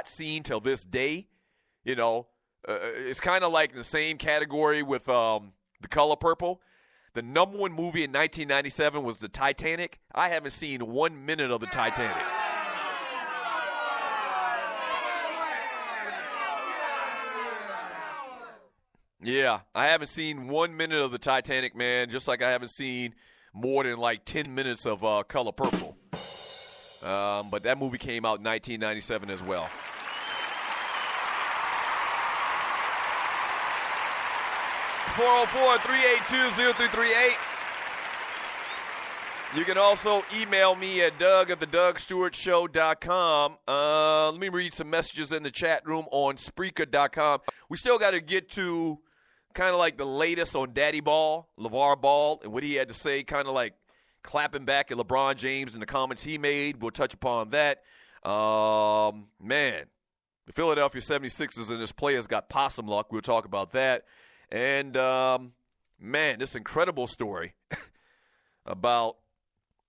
not seen till this day. You know, it's kind of like in the same category with The Color Purple. The number one movie in 1997 was The Titanic. I haven't seen 1 minute of The Titanic. Yeah, I haven't seen 1 minute of The Titanic, man, just like I haven't seen more than like 10 minutes of Color Purple. But that movie came out in 1997 as well. (404-382-0338). You can also email me at Doug@thedougstewartshow.com. Let me read some messages in the chat room on Spreaker.com. We still got to get to kind of like the latest on Daddy Ball, LeVar Ball, and what he had to say, kind of like clapping back at LeBron James and the comments he made. We'll touch upon that. Man, the Philadelphia 76ers and his players got possum luck. We'll talk about that. And, man, this incredible story about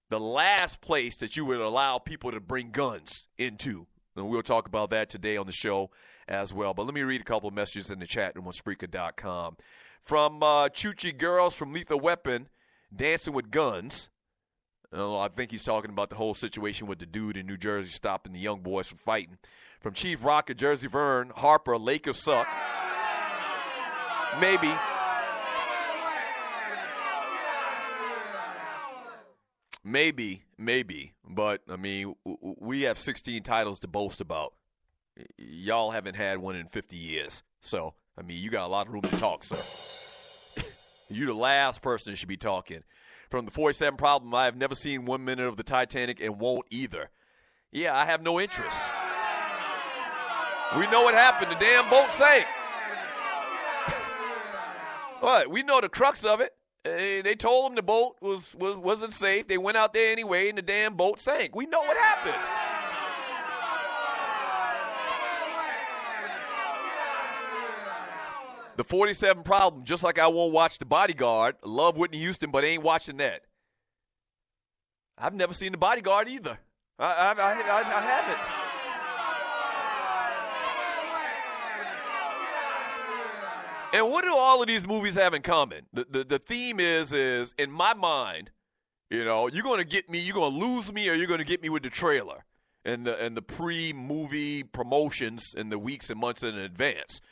the last place that you would allow people to bring guns into. And we'll talk about that today on the show as well. But let me read a couple of messages in the chat room on Spreaker.com. From Chuchi Girls from Lethal Weapon, Dancing with Guns. I think he's talking about the whole situation with the dude in New Jersey stopping the young boys from fighting. From Chief Rock at Jersey Vern, Harper, Lakers suck. Maybe. Maybe. But, I mean, we have 16 titles to boast about. Y'all haven't had one in 50 years. So, I mean, you got a lot of room to talk, sir. You're the last person that should be talking. From the 47 Problem, I have never seen 1 minute of the Titanic and won't either. Yeah, I have no interest. We know what happened. The damn boat sank. What? We know the crux of it. They told them the boat wasn't safe. They went out there anyway, and the damn boat sank. We know what happened. The 47 Problem, just like I won't watch The Bodyguard. Love Whitney Houston, but ain't watching that. I've never seen The Bodyguard either. I haven't. And what do all of these movies have in common? The theme is in my mind, you know, you're going to get me, you're going to lose me, or you're going to get me with the trailer and the pre-movie promotions in the weeks and months in advance.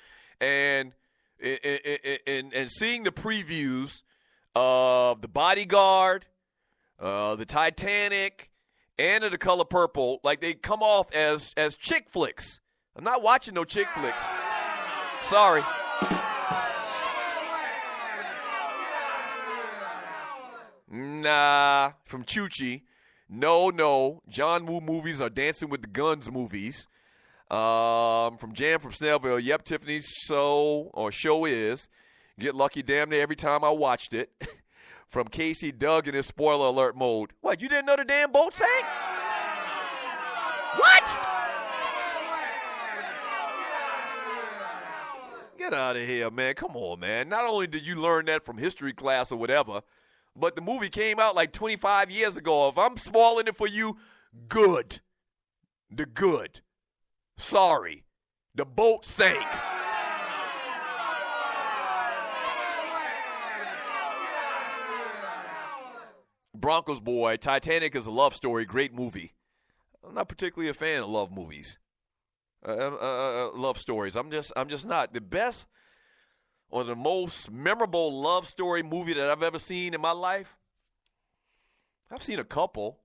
And seeing the previews of The Bodyguard, The Titanic, and of The Color Purple, like they come off as chick flicks. I'm not watching no chick flicks. Sorry. Nah, from Chuchi. No. John Woo movies are Dancing with the Guns movies. From Jam from Snellville. Yep, Tiffany's show is. Get lucky damn near every time I watched it. From Casey Doug in his spoiler alert mode. What, you didn't know the damn boat sank? What? Get out of here, man. Come on, man. Not only did you learn that from history class or whatever, but the movie came out like 25 years ago. If I'm spoiling it for you, good. The good. Sorry. The boat sank. Broncos boy, Titanic is a love story. Great movie. I'm not particularly a fan of love movies. Love stories. I'm just not. The best or the most memorable love story movie that I've ever seen in my life, I've seen a couple,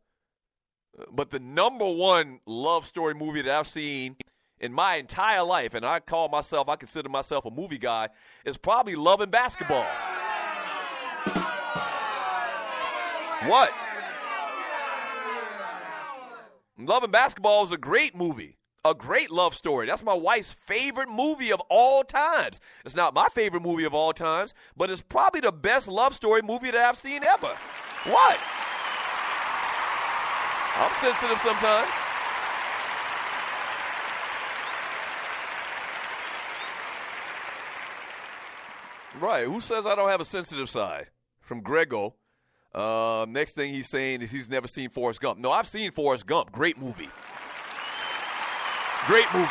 but the number one love story movie that I've seen in my entire life, and I consider myself a movie guy, is probably Love and Basketball. What? Love and Basketball is a great movie. A great love story. That's my wife's favorite movie of all times. It's not my favorite movie of all times, but it's probably the best love story movie that I've seen ever. What? I'm sensitive sometimes. Right. Who says I don't have a sensitive side? From Grego. Next thing he's saying is he's never seen Forrest Gump. No, I've seen Forrest Gump. Great movie. Great movie.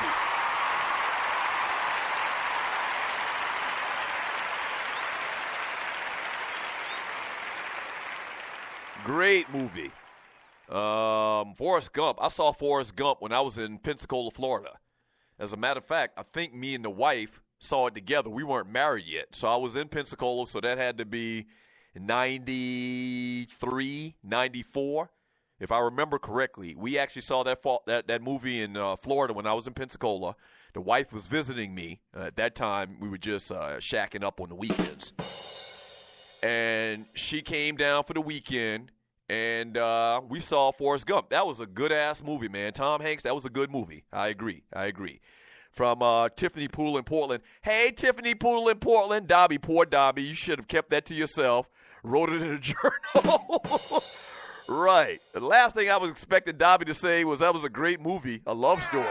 Great movie. Forrest Gump. I saw Forrest Gump when I was in Pensacola, Florida. As a matter of fact, I think me and the wife saw it together. We weren't married yet. So I was in Pensacola, so that had to be 93, 94. If I remember correctly, we actually saw that movie in Florida when I was in Pensacola. The wife was visiting me. At that time, we were just shacking up on the weekends. And she came down for the weekend, and we saw Forrest Gump. That was a good-ass movie, man. Tom Hanks, that was a good movie. I agree. From Tiffany Poole in Portland. Hey, Tiffany Poole in Portland. Dobby, poor Dobby. You should have kept that to yourself. Wrote it in a journal. Right. The last thing I was expecting Dobby to say was that was a great movie, a love story.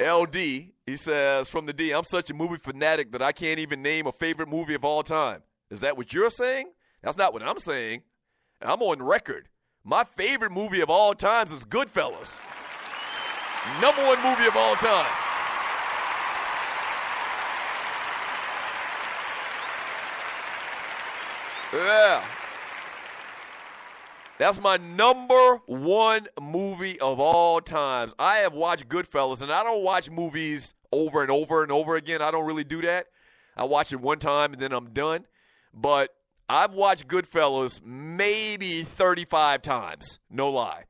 LD, he says, from the D, I'm such a movie fanatic that I can't even name a favorite movie of all time. Is that what you're saying? That's not what I'm saying. I'm on record. My favorite movie of all times is Goodfellas. Number one movie of all time. Yeah. That's my number one movie of all times. I have watched Goodfellas, and I don't watch movies over and over and over again. I don't really do that. I watch it one time, and then I'm done. But I've watched Goodfellas maybe 35 times, no lie.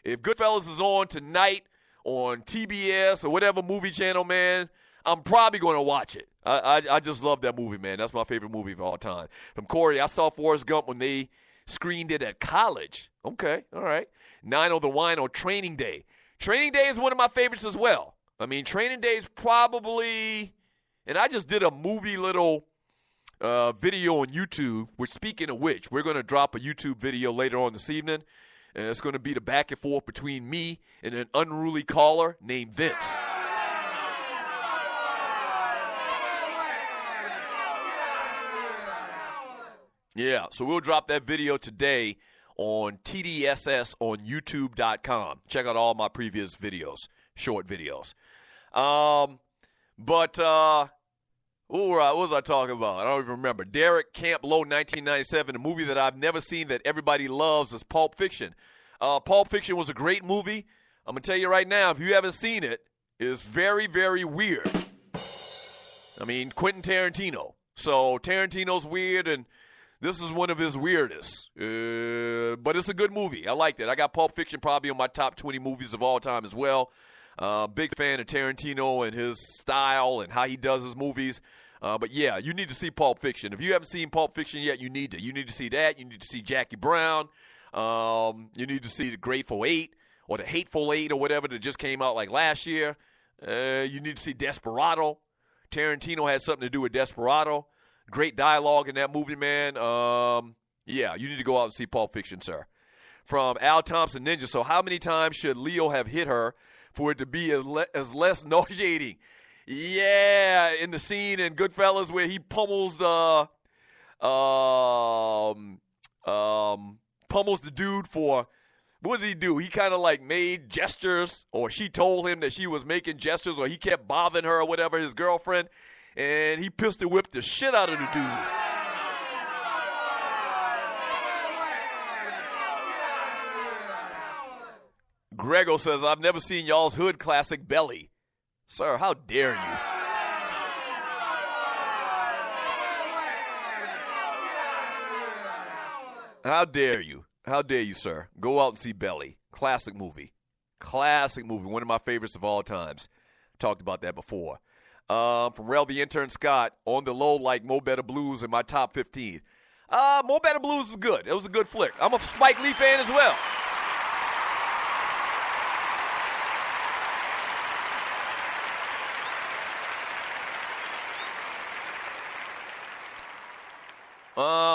If Goodfellas is on tonight on TBS or whatever movie channel, man, I'm probably going to watch it. I just love that movie, man. That's my favorite movie of all time. From Corey, I saw Forrest Gump when they screened it at college. Okay, all right. 9 the Wine on Training Day. Training Day is one of my favorites as well. I mean, Training Day is probably, and I just did a movie little video on YouTube, which, speaking of which, we're going to drop a YouTube video later on this evening, and it's going to be the back and forth between me and an unruly caller named Vince. Yeah, so we'll drop that video today on TDSS on YouTube.com. Check out all my previous videos, short videos. What was I talking about? I don't even remember. Derek Camp Low, 1997, a movie that I've never seen that everybody loves is Pulp Fiction. Pulp Fiction was a great movie. I'm going to tell you right now, if you haven't seen it, it's very, very weird. I mean, Quentin Tarantino. So Tarantino's weird, and this is one of his weirdest. But it's a good movie. I liked it. I got Pulp Fiction probably on my top 20 movies of all time as well. Big fan of Tarantino and his style and how he does his movies. But, yeah, you need to see Pulp Fiction. If you haven't seen Pulp Fiction yet, you need to. You need to see that. You need to see Jackie Brown. You need to see The Grateful Eight or The Hateful Eight or whatever that just came out like last year. You need to see Desperado. Tarantino had something to do with Desperado. Great dialogue in that movie, man. Yeah, you need to go out and see Pulp Fiction, sir. From Al Thompson Ninja. So how many times should Leo have hit her for it to be as less nauseating? Yeah, in the scene in Goodfellas where he pummels the dude for, what did he do? He kind of like made gestures, or she told him that she was making gestures, or he kept bothering her or whatever, his girlfriend, and he pistol whipped the shit out of the dude. Grego says, I've never seen y'all's hood classic Belly. Sir, how dare you? How dare you? How dare you, sir? Go out and see Belly. Classic movie. Classic movie. One of my favorites of all times. Talked about that before. From Rel the Intern Scott, on the low like Mo Better Blues in my top 15. Mo Better Blues is good. It was a good flick. I'm a Spike Lee fan as well.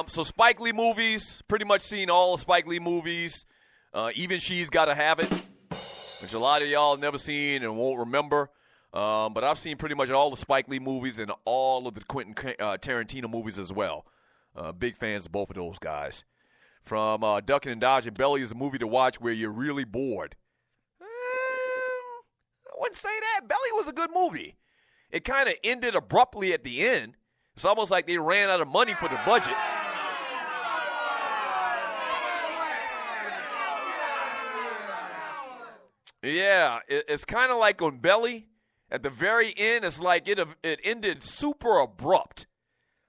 So Spike Lee movies, pretty much seen all of Spike Lee movies. Even She's Gotta Have It, which a lot of y'all have never seen and won't remember. But I've seen pretty much all the Spike Lee movies and all of the Quentin Tarantino movies as well. Big fans of both of those guys. from Ducking and Dodging. Belly is a movie to watch where you're really bored. I wouldn't say that. Belly was a good movie. It kind of ended abruptly at the end. It's almost like they ran out of money for the budget. Yeah, it's kind of like on Belly. At the very end, it's like it ended super abrupt.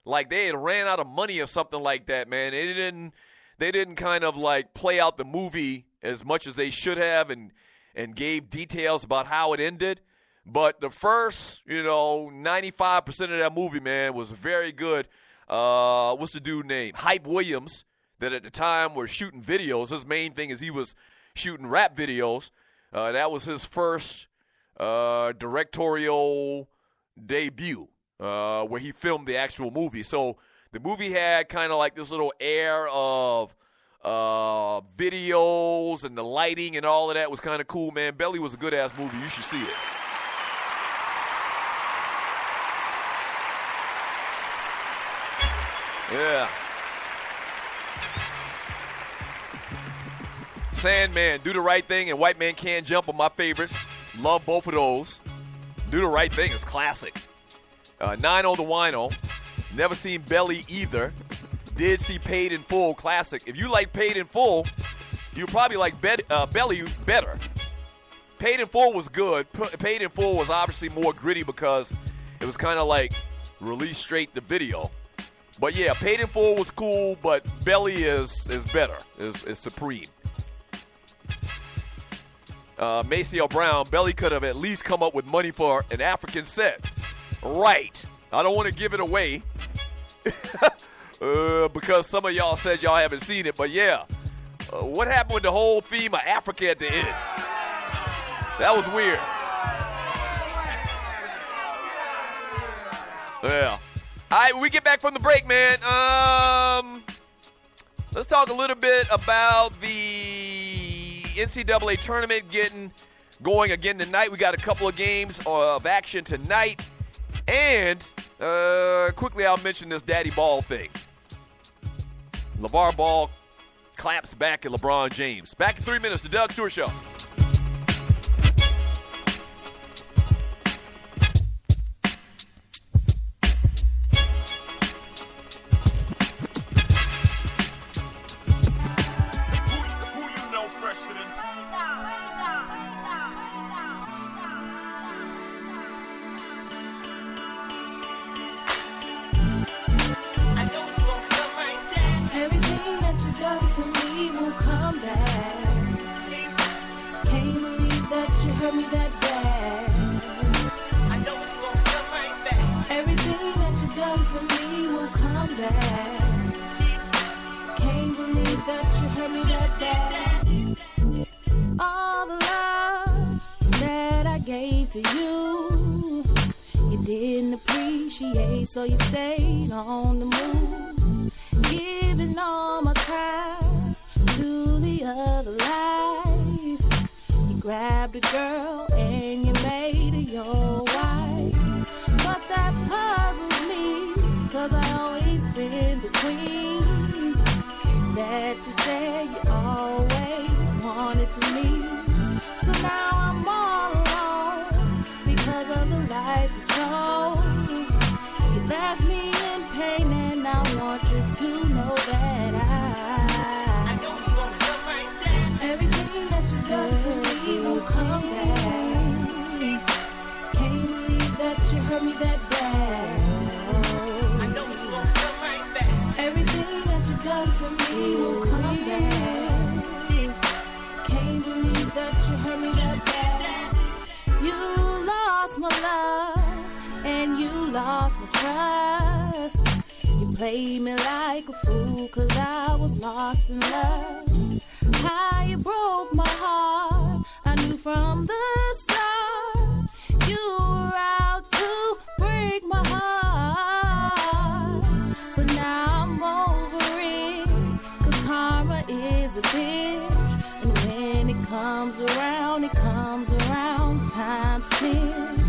Like they had ran out of money or something like that, man. They didn't kind of like play out the movie as much as they should have and gave details about how it ended. But the first, 95% of that movie, man, was very good. What's the dude name? Hype Williams, that at the time were shooting videos. His main thing is he was shooting rap videos. That was his first directorial debut where he filmed the actual movie. So the movie had kind of like this little air of videos and the lighting and all of that was kind of cool, man. Belly was a good-ass movie. You should see it. Yeah. Sandman, Do the Right Thing, and White Man Can't Jump are my favorites. Love both of those. Do the Right Thing is classic. 9 on the Wino. Never seen Belly either. Did see Paid in Full, classic. If you like Paid in Full, you probably like Belly better. Paid in Full was good. Paid in Full was obviously more gritty because it was kind of like released straight to video. But yeah, Paid in Full was cool, but Belly is better, is supreme. Maceo Brown, Belly could have at least come up with money for an African set. Right. I don't want to give it away because some of y'all said y'all haven't seen it, but yeah. What happened with the whole theme of Africa at the end? That was weird. Yeah. All right, when we get back from the break, man, let's talk a little bit about the NCAA tournament getting going again tonight. We got a couple of games of action tonight. And quickly, I'll mention this Daddy Ball thing. LeVar Ball claps back at LeBron James. Back in 3 minutes, the Doug Stewart Show. So you stayed on the move, giving all my time to the other life. You grabbed a girl and you made her your wife. But that puzzles me, cause I always been the queen that you said you always wanted to meet. So now I'm all alone because of the life you chose. Left me in pain and I want you to know that I know it's gonna come right down. Everything that you done to me will come back. Can't believe that you hurt me that bad. I know it's gonna come right back. Everything that you done to me will come back. Can't believe that you hurt me that bad. You lost my love. And you lost my trust. You played me like a fool, cause I was lost in love. How you broke my heart, I knew from the start. You were out to break my heart. But now I'm over it, cause karma is a bitch. And when it comes around times 10.